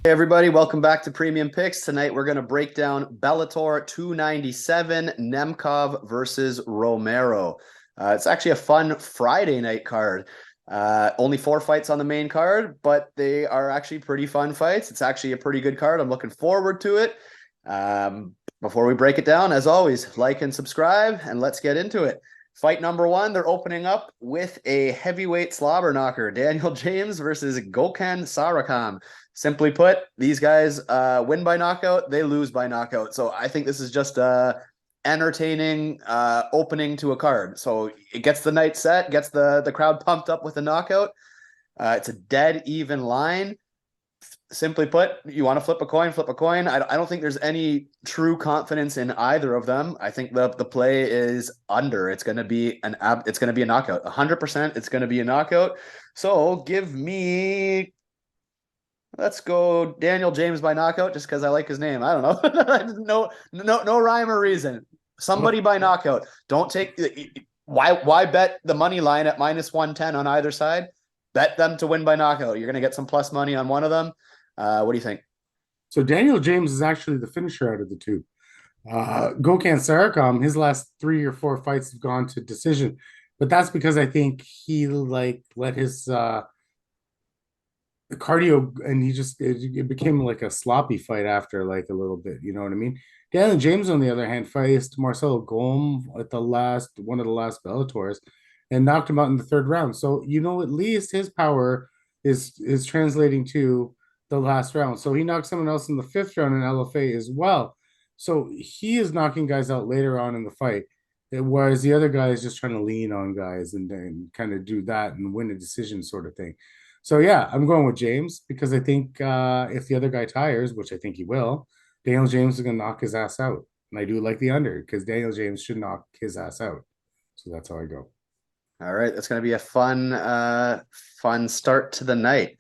Hey everybody, welcome back to Premium Picks. Tonight we're going to break down Bellator 297, Nemkov versus Romero. It's actually a fun Friday night card. Only 4 fights on the main card, but they are actually pretty fun fights. It's actually a pretty good card. I'm looking forward to it. Before we break it down, as always, like and subscribe, and let's get into it. Fight number one, they're opening up with a heavyweight slobber knocker, Daniel James versus Gokhan Sarakam. Simply put, these guys win by knockout, they lose by knockout. So I think this is just a entertaining opening to a card. So it gets the night set, gets the crowd pumped up with a knockout. It's a dead even line. Simply put, you want to flip a coin, flip a coin. I don't think there's any true confidence in either of them. I think the play is under. It's going to be a knockout. 100% it's going to be a knockout. So let's go Daniel James by knockout just because I like his name. I don't know. No rhyme or reason. Somebody by knockout. Don't take why bet the money line at -110 on either side? Bet them to win by knockout. You're going to get some plus money on one of them. What do you think? So Daniel James is actually the finisher out of the two. Gokhan Sarakam, his last 3 or 4 fights have gone to decision, but that's because I think he let his cardio, and it became like a sloppy fight after like a little bit. You know what I mean? Daniel James, on the other hand, faced Marcelo Golm at the last one of the last Bellators, and knocked him out in the third round. So at least his power is translating to the last round. So he knocked someone else in the fifth round in LFA as well. So he is knocking guys out later on in the fight, whereas the other guy is just trying to lean on guys and kind of do that and win a decision sort of thing. So yeah, I'm going with James because I think if the other guy tires, which I think he will, Daniel James is going to knock his ass out. And I do like the under because Daniel James should knock his ass out. So that's how I go. All right, that's going to be a fun start to the night.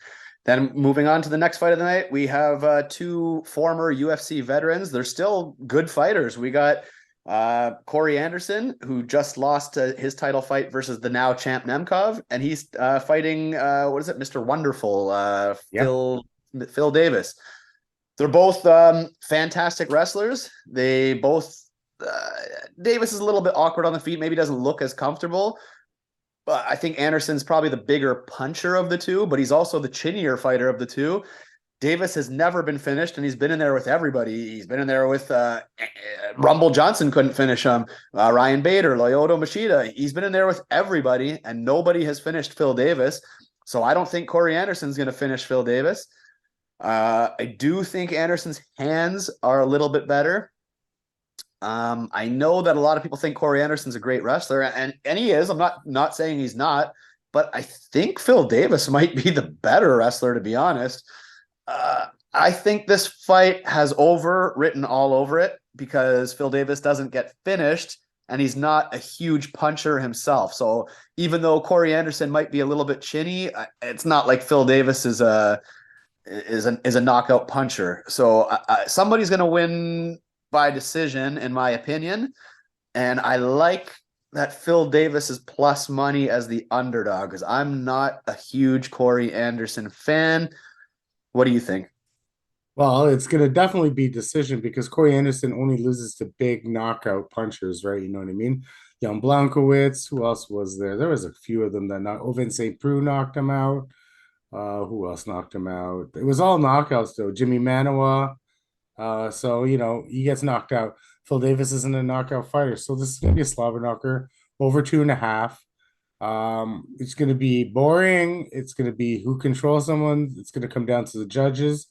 Then moving on to the next fight of the night, we have two former UFC veterans. They're still good fighters. We got Cory Anderson, who just lost his title fight versus the now champ Nemkov, and he's fighting Mr. Wonderful, Yeah. Phil Davis. They're both fantastic wrestlers. They both Davis is a little bit awkward on the feet, maybe doesn't look as comfortable. But I think Anderson's probably the bigger puncher of the two, but he's also the chinnier fighter of the two. Davis has never been finished, and he's been in there with everybody. He's been in there with Rumble Johnson couldn't finish him. Ryan Bader, Lyoto Machida. He's been in there with everybody, and nobody has finished Phil Davis. So I don't think Cory Anderson's going to finish Phil Davis. I do think Anderson's hands are a little bit better. I know that a lot of people think Cory Anderson's a great wrestler, and he is. I'm not saying he's not, but I think Phil Davis might be the better wrestler, to be honest. I think this fight has over written all over it because Phil Davis doesn't get finished, and he's not a huge puncher himself. So even though Cory Anderson might be a little bit chinny, it's not like Phil Davis is a knockout puncher. So somebody's going to win by decision, in my opinion. And I like that Phil Davis is plus money as the underdog because I'm not a huge Cory Anderson fan. What do you think? Well, it's going to definitely be decision because Corey Anderson only loses to big knockout punchers, right? You know what I mean? Jan Blankowitz, who else was there? There was a few of them that knocked. Ovin St. Preux knocked him out. Who else knocked him out? It was all knockouts though. Jimmy Manawa. So he gets knocked out. Phil Davis isn't a knockout fighter, so this is going to be a slobber knocker over 2.5. It's going to be boring. It's going to be who controls someone. It's going to come down to the judges.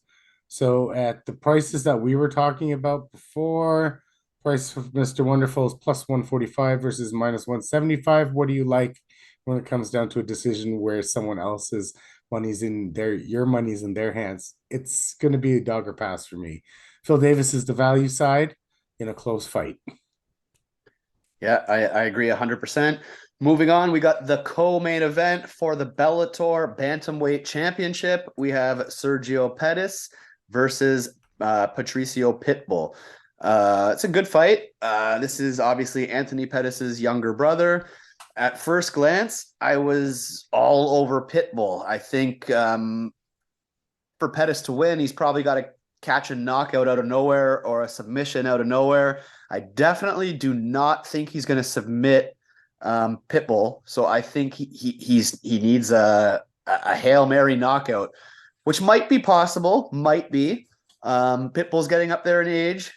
So at the prices that we were talking about before, price of Mr. Wonderful is plus 145 versus minus 175. What do you like when it comes down to a decision where someone else's your money's in their hands? It's going to be a dog or pass for me. Phil Davis is the value side in a close fight. Yeah, I agree 100%. Moving on, we got the co-main event for the Bellator Bantamweight Championship. We have Sergio Pettis versus Patricio Pitbull. It's a good fight. This is obviously Anthony Pettis's younger brother. At first glance, I was all over Pitbull. I think for Pettis to win, he's probably got to catch a knockout out of nowhere or a submission out of nowhere. I definitely do not think he's going to submit Pitbull. So I think he needs a Hail Mary knockout, which might be possible, might be. Pitbull's getting up there in age,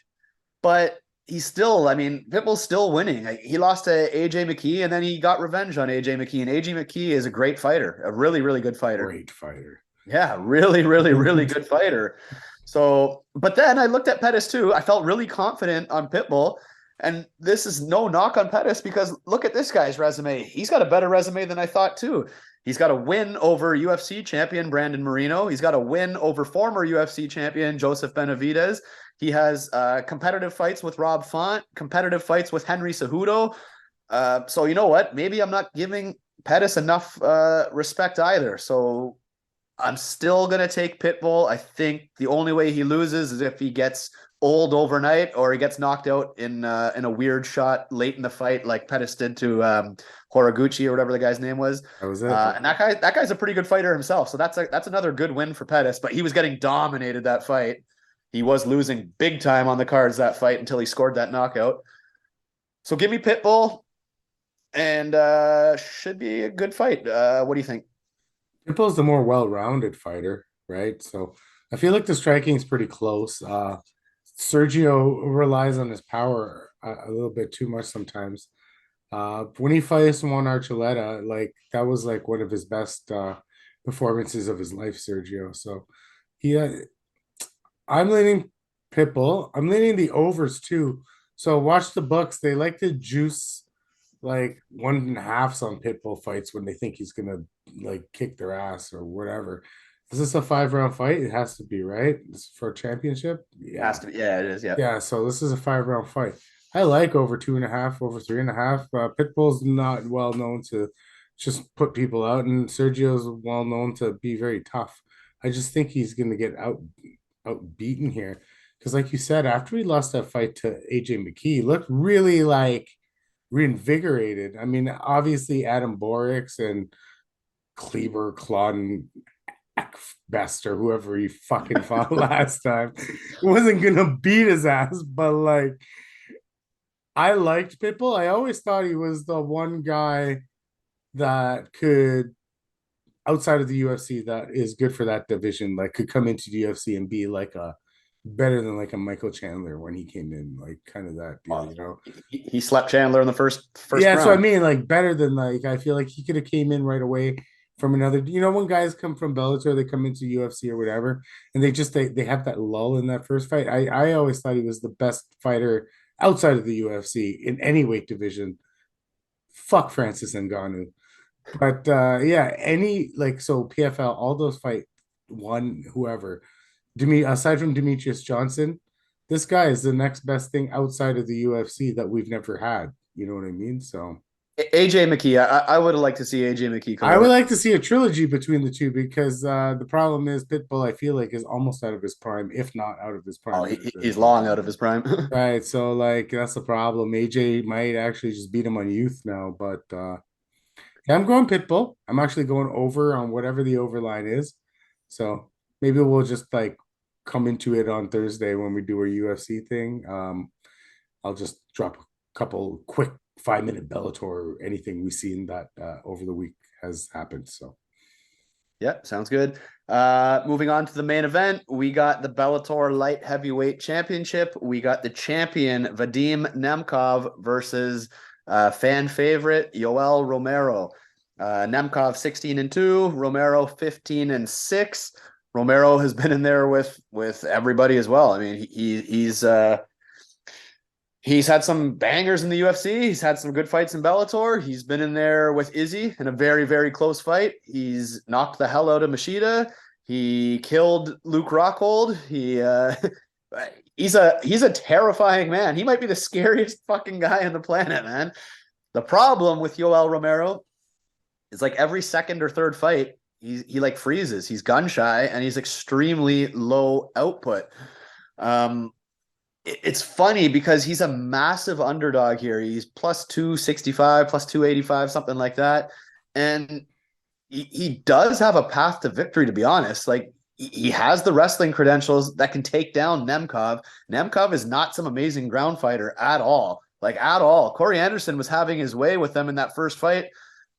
but he's still, I mean, Pitbull's still winning. He lost to AJ McKee, and then he got revenge on AJ McKee. And AJ McKee is a great fighter, a really, really good fighter. Great fighter. Yeah, really, really, really good fighter. So, but then I looked at Pettis too. I felt really confident on Pitbull. And this is no knock on Pettis because look at this guy's resume. He's got a better resume than I thought too. He's got a win over UFC champion Brandon Moreno. He's got a win over former UFC champion Joseph Benavidez. He has competitive fights with Rob Font, competitive fights with Henry Cejudo. So you know what? Maybe I'm not giving Pettis enough respect either. So I'm still going to take Pitbull. I think the only way he loses is if he gets old overnight or he gets knocked out in a weird shot late in the fight like Pettis did to Horiguchi or whatever the guy's name was. That was it. And that guy's a pretty good fighter himself. So that's another good win for Pettis, but he was getting dominated that fight. He was losing big time on the cards that fight until he scored that knockout. So give me Pitbull and should be a good fight. What do you think? Pitbull's the more well-rounded fighter, right? So I feel like the striking is pretty close. Sergio relies on his power a little bit too much sometimes. When he fights Juan Archuleta, like that was like one of his best performances of his life, Sergio. So I'm leaning Pitbull. I'm leaning the overs too. So watch the books. They like to juice like 1.5s on Pitbull fights when they think he's gonna like kick their ass or whatever. Is this a 5-round fight? It has to be, right? It's for a championship. It has to be. Yeah, it is. Yeah. Yeah. So this is a 5-round fight. I like over 2.5, over 3.5. Pitbull's not well known to just put people out, and Sergio's well known to be very tough. I just think he's gonna get outbeaten here. Because like you said, after he lost that fight to AJ McKee, he looked really like reinvigorated. I mean, obviously Adam Borix and Kleber, Claude Best or whoever he fucking fought last time wasn't gonna beat his ass, but like I liked Pitbull. I always thought he was the one guy that could outside of the UFC that is good for that division, like could come into the UFC and be like a better than like a Michael Chandler when he came in, like kind of that deal, you know. He slept Chandler in the first yeah, round. so I mean, like better than like I feel like he could have came in right away from another. You know, when guys come from Bellator, they come into UFC or whatever, and they have that lull in that first fight. I always thought he was the best fighter outside of the UFC in any weight division. Fuck Francis Ngannou. But yeah, any like so PFL, all those fight won whoever. Aside from Demetrius Johnson, this guy is the next best thing outside of the UFC that we've never had. You know what I mean? So AJ McKee, I would have liked to see AJ McKee come I would over. like to see a trilogy between the two because the problem is Pitbull, I feel like, is almost out of his prime, if not out of his prime. Oh, he's long out of his prime. Right. So like that's the problem. AJ might actually just beat him on youth now, but yeah, I'm going Pitbull. I'm actually going over on whatever the over line is. So maybe we'll just like come into it on Thursday when we do our UFC thing. I'll just drop a couple quick 5-minute Bellator or anything we've seen that over the week has happened. So yeah, sounds good. Moving on to the main event, we got the Bellator Light Heavyweight Championship. We got the champion Vadim Nemkov versus fan favorite Yoel Romero. Nemkov 16-2, Romero 15-6. Romero has been in there with everybody as well. I mean, he's had some bangers in the UFC. He's had some good fights in Bellator. He's been in there with Izzy in a very, very close fight. He's knocked the hell out of Machida. He killed Luke Rockhold. He's a terrifying man. He might be the scariest fucking guy on the planet, man. The problem with Yoel Romero is like every second or third fight, he like freezes. He's gun shy and he's extremely low output. It's funny because he's a massive underdog here. He's plus 265, plus 285, something like that. And he does have a path to victory, to be honest. Like he has the wrestling credentials that can take down Nemkov. Nemkov is not some amazing ground fighter at all. Like at all. Corey Anderson was having his way with them in that first fight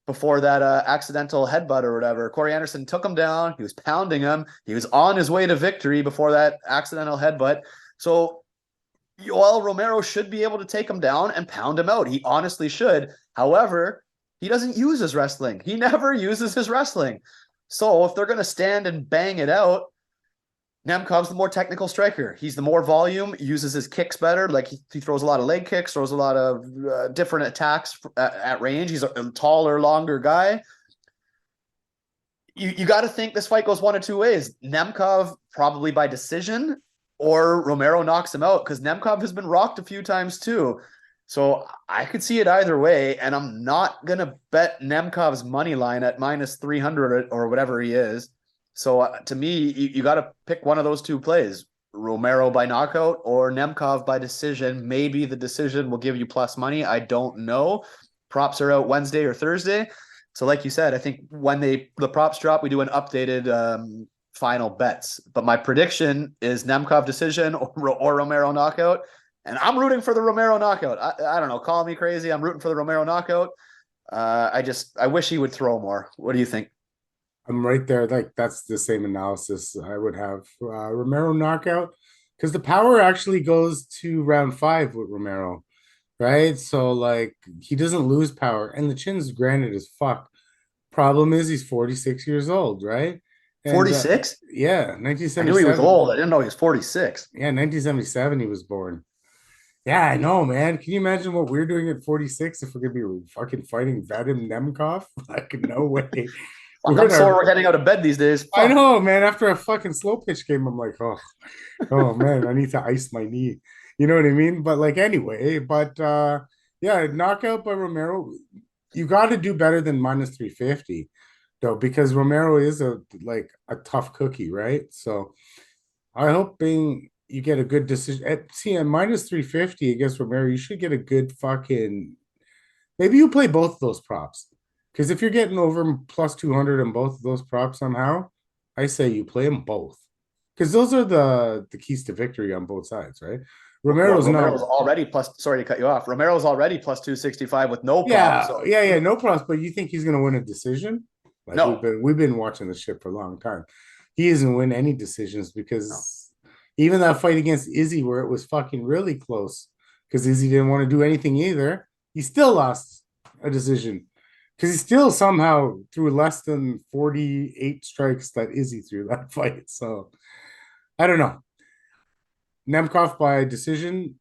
before that accidental headbutt or whatever. Corey Anderson took him down. He was pounding him. He was on his way to victory before that accidental headbutt. So Yoel Romero should be able to take him down and pound him out. He honestly should. However, he doesn't use his wrestling. He never uses his wrestling. So if they're going to stand and bang it out, Nemkov's the more technical striker. He's the more volume, uses his kicks better. Like he throws a lot of leg kicks, throws a lot of different attacks at range. He's a taller, longer guy. You got to think this fight goes one of two ways. Nemkov probably by decision, or Romero knocks him out, because Nemkov has been rocked a few times too. So I could see it either way, and I'm not going to bet Nemkov's money line at minus 300 or whatever he is. So to me, you got to pick one of those two plays, Romero by knockout or Nemkov by decision. Maybe the decision will give you plus money. I don't know. Props are out Wednesday or Thursday. So like you said, I think when the props drop, we do an updated final bets. But my prediction is Nemkov decision or Romero knockout. And I'm rooting for the Romero knockout. I don't know. Call me crazy. I'm rooting for the Romero knockout. I wish he would throw more. What do you think? I'm right there. Like that's the same analysis I would have. Romero knockout, because the power actually goes to round 5 with Romero, right? So like he doesn't lose power, and the chin's granted as fuck. Problem is he's 46 years old, right? And 46? yeah, I knew he was 1977. old. I didn't know he was 46. Yeah, 1977 he was born. Yeah, I know, man. Can you imagine what we're doing at 46 if we're gonna be fucking fighting Vadim Nemkov? Like, no way. Fuck, I'm sore we're getting out of bed these days. Fuck. I know, man. After a fucking slow pitch game, I'm like, oh man, I need to ice my knee. You know what I mean? But like anyway, yeah, knockout by Romero. You got to do better than minus 350, though, because Romero is a tough cookie, right? So I hope you get a good decision. At minus 350 against Romero, you should get a good fucking. Maybe you play both of those props. Because if you're getting over plus 200 on both of those props somehow, I say you play them both. Because those are the keys to victory on both sides, right? Romero's already plus. Sorry to cut you off. Romero's already plus 265 with no yeah, problems. yeah, no problems. But you think he's going to win a decision? Like no, we've been watching this shit for a long time. He doesn't win any decisions because even that fight against Izzy, where it was fucking really close, because Izzy didn't want to do anything either, he still lost a decision. Because he still somehow threw less than 48 strikes that Izzy threw that fight. So I don't know. Nemkov by decision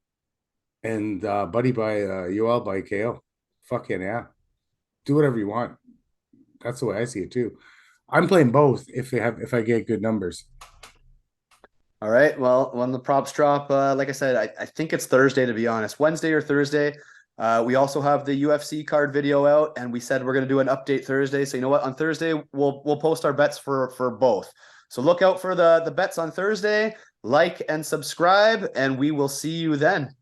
and Buddy by Yoel by KO. Fucking yeah. Do whatever you want. That's the way I see it too. I'm playing both if I get good numbers. All right. Well, when the props drop, like I said, I think it's Thursday, to be honest. Wednesday or Thursday. We also have the UFC card video out, and we said we're going to do an update Thursday. So you know what? On Thursday, we'll post our bets for both. So look out for the bets on Thursday. Like and subscribe, and we will see you then.